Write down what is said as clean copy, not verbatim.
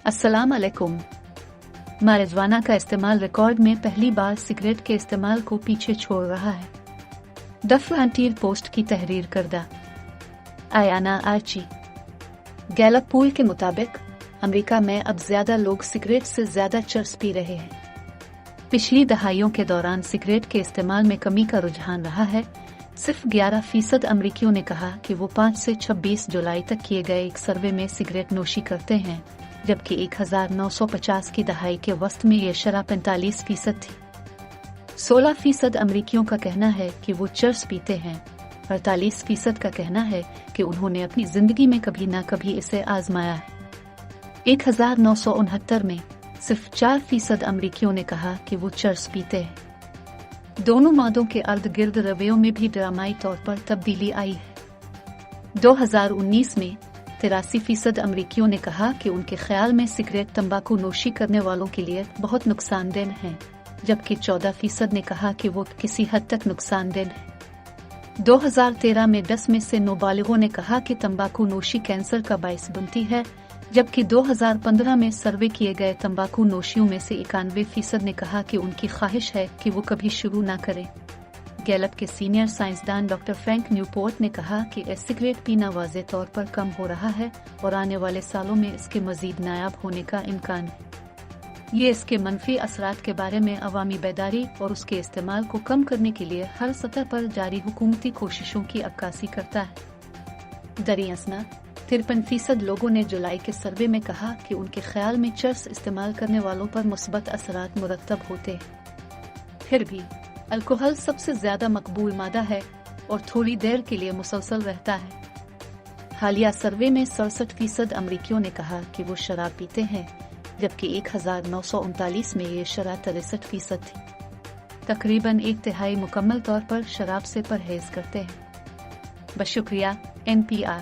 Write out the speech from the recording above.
अस्सलाम अलैकुम। मारिजुआना का इस्तेमाल रिकॉर्ड में पहली बार सिगरेट के इस्तेमाल को पीछे छोड़ रहा है। द फ्रंटियर पोस्ट की तहरीर करदा आयाना आर्ची। गैलप पोल के मुताबिक अमेरिका में अब ज्यादा लोग सिगरेट से ज्यादा चर्स पी रहे हैं। पिछली दहाइयों के दौरान सिगरेट के इस्तेमाल में कमी का रुझान रहा है। सिर्फ 11% अमरीकियों ने कहा कि वो 5 से 26 जुलाई तक किए गए एक सर्वे में सिगरेट नोशी करते हैं, जबकि 1950 की दहाई के वस्त में ये शरह 45% थी। 16% अमरीकियों का कहना है कि वो चर्स पीते हैं। 48% का कहना है कि उन्होंने अपनी जिंदगी में कभी ना कभी इसे आजमाया है। 1969 में सिर्फ 4% अमरीकियों ने कहा कि वो चर्स पीते हैं। दोनों मादों के अर्द गिर्द रवैयों में भी ड्रामाई तौर पर तब्दीली आई है। 2019 में 83% अमरीकियों ने कहा कि उनके ख्याल में सिगरेट तंबाकू नोशी करने वालों के लिए बहुत नुकसानदेह है, जबकि 14% ने कहा कि वो किसी हद तक नुकसानदेह है। 2013 में 10 में से 9 बालिगों ने कहा कि तंबाकू नोशी कैंसर का बाइस बनती है, जबकि 2015 में सर्वे किए गए तंबाकू नोशियों में से 91% ने कहा कि उनकी ख्वाहिश है कि वो कभी शुरू ना करें। गैलप के सीनियर साइंसदान डॉक्टर फ्रैंक न्यूपोर्ट ने कहा कि सिगरेट पीना वाज़े तौर पर कम हो रहा है और आने वाले सालों में इसके मजीद नायाब होने का इम्कान है। ये इसके मनफी असरात के बारे में अवामी बेदारी और उसके इस्तेमाल को कम करने के लिए हर सतह पर जारी हुकूमती कोशिशों की अक्कासी करता है। दरियासना 53% लोगों ने जुलाई के सर्वे में कहा कि उनके ख्याल में चर्स इस्तेमाल करने वालों पर मुस्बत असरात मुरतब होते हैं। फिर भी अल्कोहल सबसे ज्यादा मकबूल मादा है और थोड़ी देर के लिए मुसलसल रहता है। हालिया सर्वे में 67% अमरीकियों ने कहा कि वो शराब पीते हैं, जबकि 1939 में ये शरह 63% थी। तकरीबन 1/3 मुकम्मल तौर पर शराब से परहेज करते हैं। बशुक्रिया NPR।